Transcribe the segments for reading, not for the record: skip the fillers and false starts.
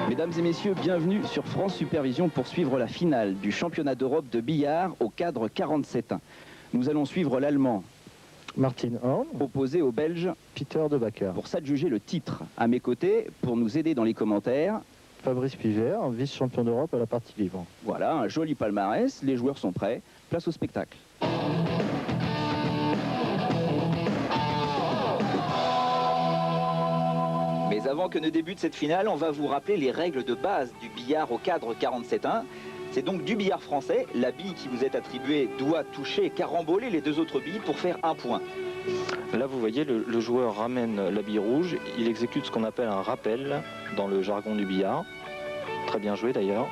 Mesdames et messieurs, bienvenue sur France Supervision pour suivre la finale du championnat d'Europe de billard au cadre 47-1. Nous allons suivre l'Allemand Martin Horn, opposé au Belge Peter de Backer. pour s'adjuger le titre. À mes côtés, pour nous aider dans les commentaires, Fabrice Pivert, vice-champion d'Europe à la partie libre. voilà, un joli palmarès, les joueurs sont prêts, place au spectacle. Mais avant que ne débute cette finale, on va vous rappeler les règles de base du billard au cadre 47-1. C'est donc du billard français. La bille qui vous est attribuée doit toucher, caramboler les deux autres billes pour faire un point. Là, vous voyez, le joueur ramène la bille rouge. Il exécute ce qu'on appelle un rappel dans le jargon du billard. Très bien joué d'ailleurs.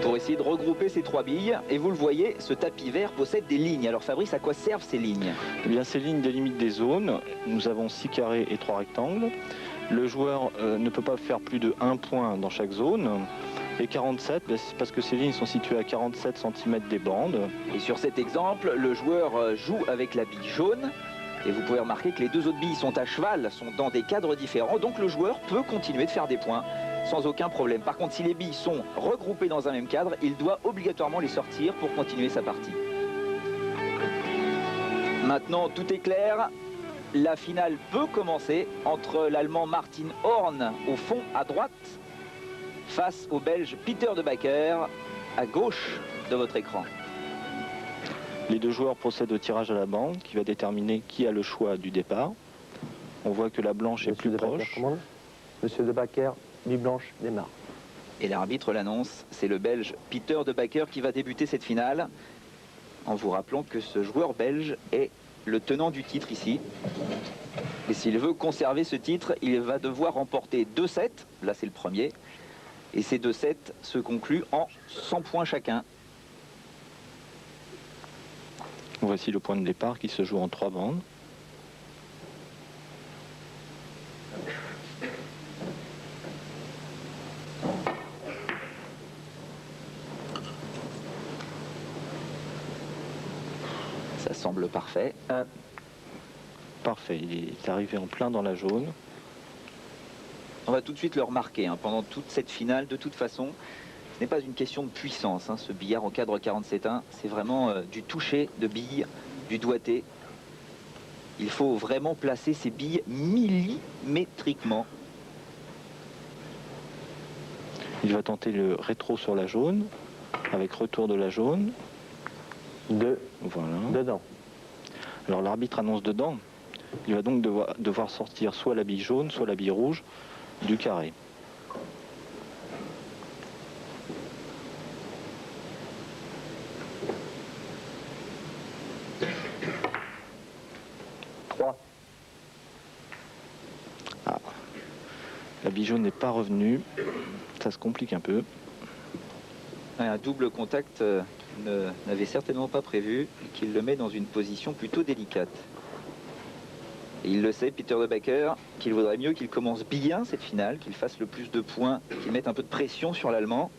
Pour essayer de regrouper ces trois billes, et vous le voyez, ce tapis vert possède des lignes. Alors Fabrice, à quoi servent ces lignes? Eh bien, ces lignes délimitent des zones. Nous avons 6 carrés et 3 rectangles. Le joueur ne peut pas faire plus de 1 point dans chaque zone. Et 47, c'est parce que ces lignes sont situées à 47 cm des bandes. Et sur cet exemple, le joueur joue avec la bille jaune. Et vous pouvez remarquer que les deux autres billes sont à cheval, sont dans des cadres différents. Donc le joueur peut continuer de faire des points sans aucun problème. Par contre, si les billes sont regroupées dans un même cadre, il doit obligatoirement les sortir pour continuer sa partie. Maintenant, tout est clair. La finale peut commencer entre l'Allemand Martin Horn au fond à droite face au Belge Peter de Backer à gauche de votre écran. Les deux joueurs procèdent au tirage à la bande qui va déterminer qui a le choix du départ. On voit que la blanche est plus proche. Monsieur de Backer, bille blanche démarre. Et l'arbitre l'annonce, c'est le Belge Peter de Backer qui va débuter cette finale. En vous rappelant que ce joueur belge est le tenant du titre ici. Et s'il veut conserver ce titre, il va devoir remporter 2 sets. Là, c'est le premier. Et ces 2 sets se concluent en 100 points chacun. Voici le point de départ qui se joue en 3 bandes. Ça semble parfait. Parfait, il est arrivé en plein dans la jaune. On va tout de suite le remarquer, hein, pendant toute cette finale, de toute façon, ce n'est pas une question de puissance, hein, ce billard au cadre 47-1, c'est vraiment du toucher de billes, du doigté. Il faut vraiment placer ces billes millimétriquement. Il va tenter le rétro sur la jaune, avec retour de la jaune. Voilà. Dedans. Alors l'arbitre annonce dedans. Il va donc devoir sortir soit la bille jaune, soit la bille rouge du carré. Ah. La bille jaune n'est pas revenue. Ça se complique un peu. Un double contact n'avait certainement pas prévu qu'il le met dans une position plutôt délicate. Et il le sait, Peter de Backer, qu'il vaudrait mieux qu'il commence bien cette finale, qu'il fasse le plus de points, qu'il mette un peu de pression sur l'Allemand.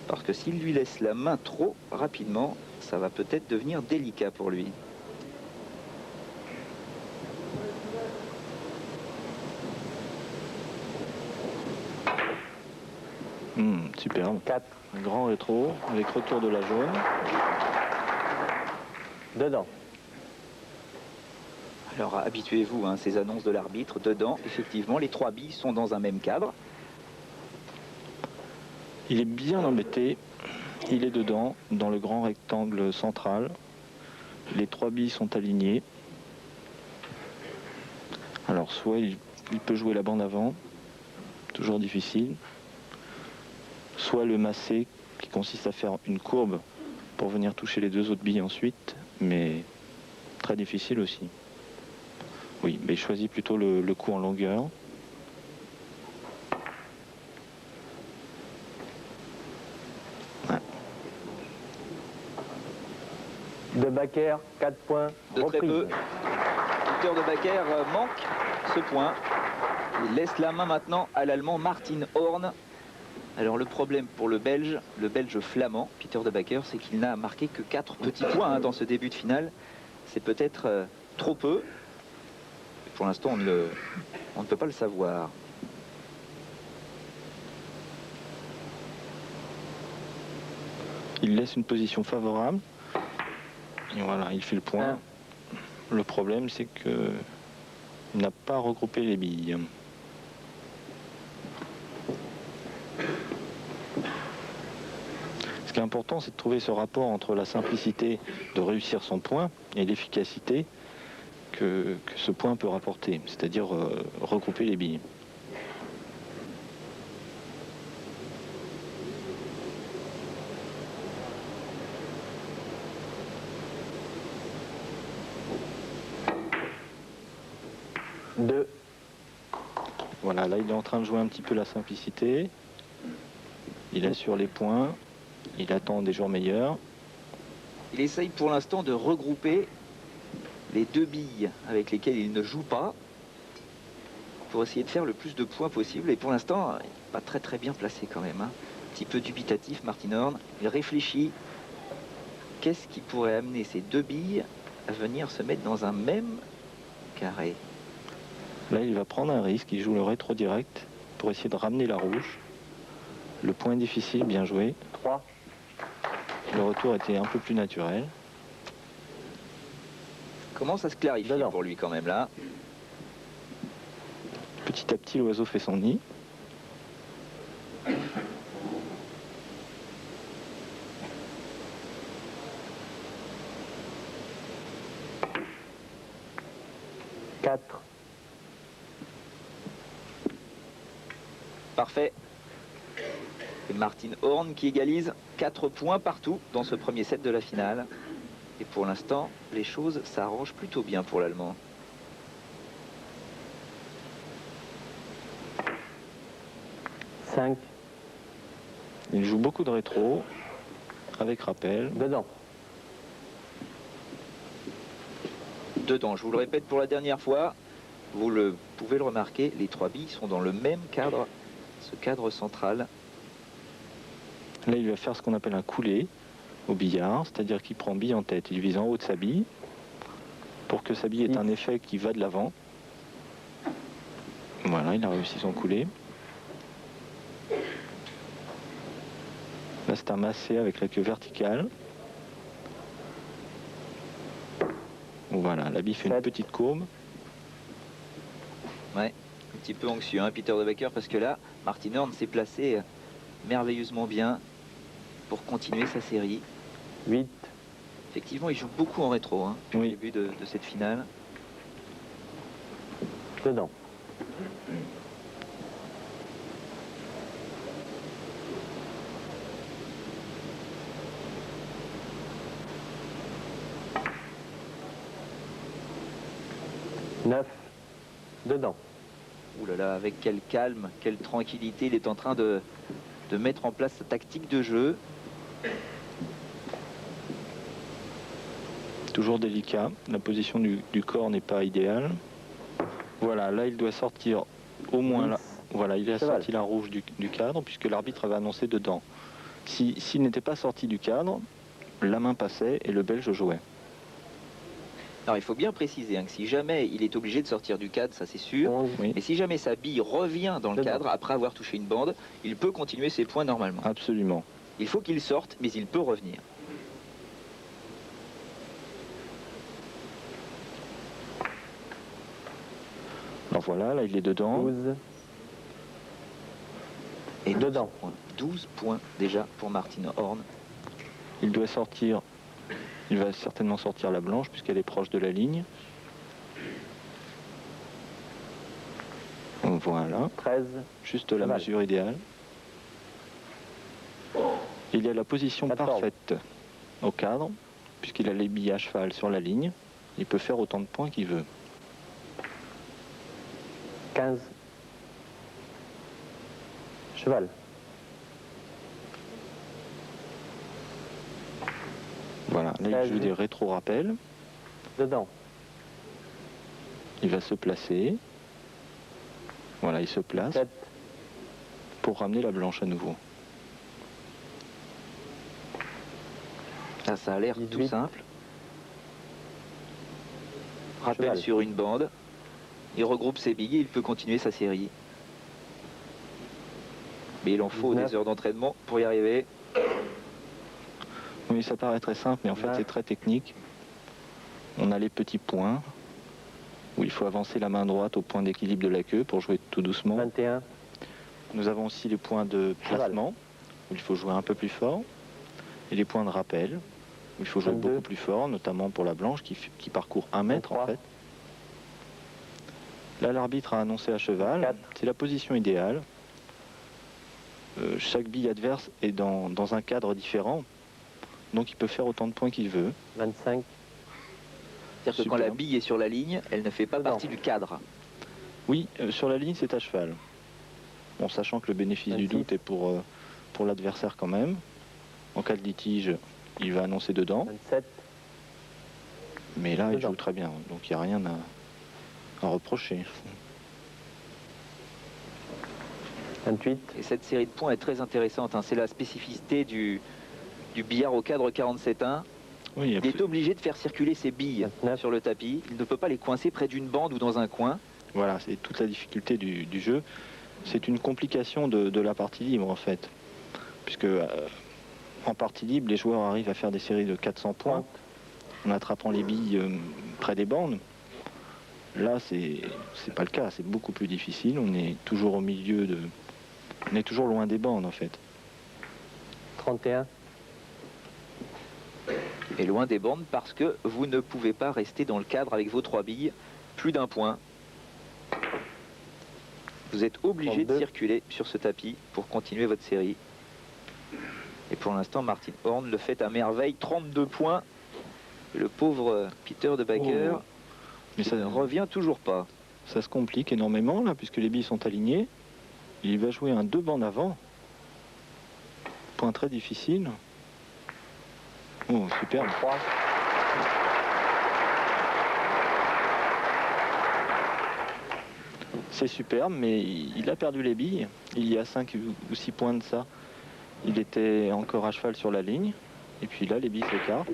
Parce que s'il lui laisse la main trop rapidement, ça va peut-être devenir délicat pour lui. Superbe. 4. Un grand rétro avec retour de la jaune. Dedans. Alors habituez-vous, hein, ces annonces de l'arbitre. Dedans, effectivement, les 3 billes sont dans un même cadre. Il est bien embêté. Il est dedans, dans le grand rectangle central. Les 3 billes sont alignées. Alors soit il peut jouer la bande avant, toujours difficile. Soit le massé, qui consiste à faire une courbe pour venir toucher les 2 autres billes ensuite, mais Très difficile aussi. Oui, mais il choisit plutôt le coup en longueur. De Backer, 4 points. De très Reprise. peu. Peter de Backer manque ce point. Il laisse la main maintenant à l'Allemand Martin Horn. Alors le problème pour le Belge flamand, Peter de Backer, c'est qu'il n'a marqué que 4 petits points dans ce début de finale. C'est peut-être trop peu. Pour l'instant, on ne peut pas le savoir. Il laisse une position favorable. Et voilà, il fait le point. Le problème, c'est que il n'a pas regroupé les billes. Ce qui est important, c'est de trouver ce rapport entre la simplicité de réussir son point et l'efficacité que ce point peut rapporter, c'est-à-dire regrouper les billes. Deux. Voilà, là il est en train de jouer un petit peu la simplicité. Il assure les points. Il attend des jours meilleurs. Il essaye pour l'instant de regrouper les 2 billes avec lesquelles il ne joue pas pour essayer de faire le plus de points possible. Et pour l'instant, il n'est pas très bien placé quand même. Un petit peu dubitatif, Martin Horn. Il réfléchit. Qu'est-ce qui pourrait amener ces 2 billes à venir se mettre dans un même carré? Là, il va prendre un risque. Il joue le rétro direct pour essayer de ramener la rouge. Le point difficile, bien joué. 3. Le retour était un peu plus naturel. Comment ça se clarifie Dedans. pour lui quand même là? Petit à petit, l'oiseau fait son nid. Quatre. Parfait. Et Martin Horn qui égalise 4 points partout dans ce premier set de la finale. Et pour l'instant, les choses s'arrangent plutôt bien pour l'Allemand. Cinq. Il joue beaucoup de rétro, avec rappel. Dedans. Dedans, je vous le répète pour la dernière fois, vous pouvez le remarquer, les 3 billes sont dans le même cadre, ce cadre central. Là, il va faire ce qu'on appelle un coulé au billard, c'est-à-dire qu'il prend bille en tête. Il vise en haut de sa bille pour que sa bille ait un effet qui va de l'avant. Voilà, il a réussi son coulé. Là, c'est un massé avec la queue verticale. Voilà, la bille fait une petite courbe. Ouais, un petit peu anxieux, hein, Peter de Backer, parce que là, Martin Horn s'est placé merveilleusement bien pour continuer sa série. 8. Effectivement, il joue beaucoup en rétro hein, depuis Oui. le début de cette finale. Dedans. Neuf. Dedans. Ouh là là, avec quel calme, quelle tranquillité, il est en train de mettre en place sa tactique de jeu. Toujours délicat, la position du corps n'est pas idéale. Voilà, là il doit sortir au moins là. Voilà, il a Cheval. sorti la rouge du cadre puisque l'arbitre avait annoncé dedans. S'il n'était pas sorti du cadre, la main passait et le Belge jouait. Alors il faut bien préciser hein, que si jamais il est obligé de sortir du cadre, ça c'est sûr, 11. Oui, mais si jamais sa bille revient dans le Dedans. cadre après avoir touché une bande, il peut continuer ses points normalement. absolument. Il faut qu'il sorte, mais il peut revenir. Alors voilà, là il est dedans. 12. Et 12 Dedans. points. 12 points déjà pour Martin Horn. Il doit sortir, il va certainement sortir la blanche puisqu'elle est proche de la ligne. Voilà, 13. juste la Cheval. mesure idéale. Il y a la position 14. parfaite au cadre, puisqu'il a les billes à cheval sur la ligne. il peut faire autant de points qu'il veut. 15. Cheval. Voilà, là il 16. joue des rétro-rappels. Dedans. Il va se placer. Voilà, il se place 7. pour ramener la blanche à nouveau. Ah, ça a l'air tout 18. simple. Rappel Cheval. sur une bande. Il regroupe ses billes et il peut continuer sa série. Mais il en faut 19. des heures d'entraînement pour y arriver. Oui, ça paraît très simple, mais en fait 20. c'est très technique. On a les petits points, où il faut avancer la main droite au point d'équilibre de la queue pour jouer tout doucement. 21. Nous avons aussi les points de Cheval. placement, où il faut jouer un peu plus fort, et les points de rappel, où il faut jouer 22. beaucoup plus fort, notamment pour la blanche qui parcourt 1 mètre en 23. fait. Là, l'arbitre a annoncé à cheval, 4. c'est la position idéale. Chaque bille adverse est dans un cadre différent, donc il peut faire autant de points qu'il veut. 25. C'est-à-dire que quand Super. la bille est sur la ligne, elle ne fait pas Dedans. partie du cadre. Oui, sur la ligne, c'est à cheval. Bon, sachant que le bénéfice du 26. doute est pour l'adversaire quand même. En cas de litige, il va annoncer dedans. 27. Mais là, il Dedans. joue très bien, donc il n'y a rien à reprocher. 28. Et cette série de points est très intéressante, hein. C'est la spécificité du billard au cadre 47-1. Oui, Il est obligé de faire circuler ses billes 29. sur le tapis. Il ne peut pas les coincer près d'une bande ou dans un coin. voilà, c'est toute la difficulté du jeu. C'est une complication de la partie libre en fait. Puisque en partie libre, les joueurs arrivent à faire des séries de 400 points en attrapant les billes près des bandes. Là, c'est pas le cas, c'est beaucoup plus difficile. On est toujours au milieu de... On est toujours loin des bandes en fait. 31. Et loin des bandes parce que vous ne pouvez pas rester dans le cadre avec vos 3 billes plus d'un point. Vous êtes obligé de 32. circuler sur ce tapis pour continuer votre série. Et pour l'instant, Martin Horn le fait à merveille. 32 points. Le pauvre Peter de Backer Mais ça, ne revient toujours pas. ça se complique énormément là, puisque les billes sont alignées. Il va jouer un 2 bandes avant. Point très difficile. Oh, superbe. 3. C'est superbe, mais il a perdu les billes. Il y a 5 ou 6 points de ça. Il était encore à cheval sur la ligne. Et puis là, les billes s'écartent.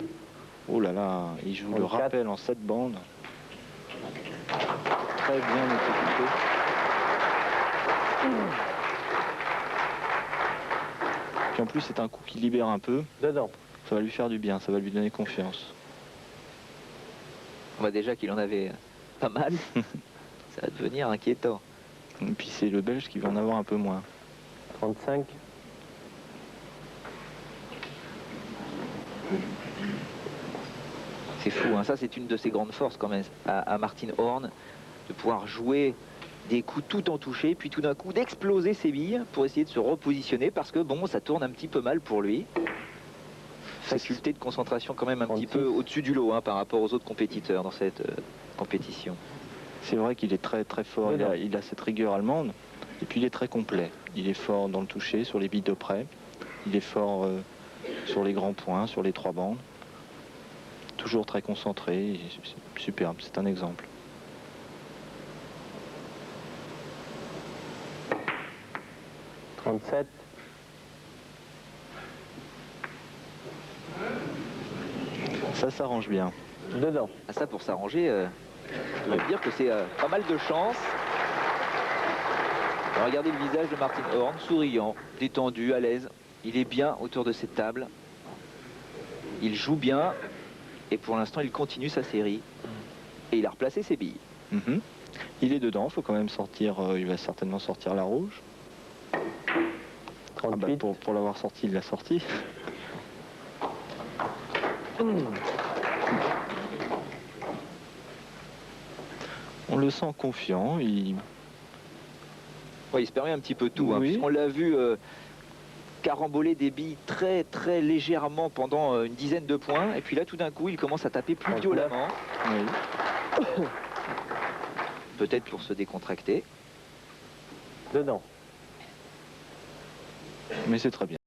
Oh là là, il joue le 34. rappel en 7 bandes. Très bien exécuté. Puis en plus, c'est un coup qui libère un peu. Dedans. Ça va lui faire du bien, ça va lui donner confiance. On voit déjà qu'il en avait pas mal. Ça va devenir inquiétant. Et puis c'est le Belge qui va en avoir un peu moins. 35. C'est fou, hein. Ça c'est une de ses grandes forces quand même à Martin Horn, de pouvoir jouer des coups tout en touché, puis tout d'un coup d'exploser ses billes pour essayer de se repositionner parce que bon, ça tourne un petit peu mal pour lui. Faculté de concentration quand même un petit 36. peu au-dessus du lot, hein, par rapport aux autres compétiteurs dans cette compétition. C'est vrai qu'il est très très fort, il a cette rigueur allemande. Et puis il est très complet. Il est fort dans le toucher, sur les billes de près. Il est fort sur les grands points, sur les 3 bandes. Toujours très concentré, et superbe, c'est un exemple. « 37. Ça s'arrange bien. Dedans. Ah, ça pour s'arranger, je dois dire que c'est pas mal de chance. Alors, regardez le visage de Martin Horn, souriant, détendu, à l'aise. Il est bien autour de cette table. Il joue bien. Et pour l'instant, il continue sa série. Et il a replacé ses billes. Mhm. Il est dedans, il faut quand même sortir, il va certainement sortir la rouge. Ah bah, 38. pour l'avoir sorti, il l'a sorti. On le sent confiant, Ouais, il se permet un petit peu tout. Hein, Oui. puisqu'on l'a vu caramboler des billes très très légèrement pendant une dizaine de points. Et puis là, tout d'un coup, il commence à taper plus 39. violemment. Oui. Peut-être pour se décontracter. Dedans. Mais c'est très bien.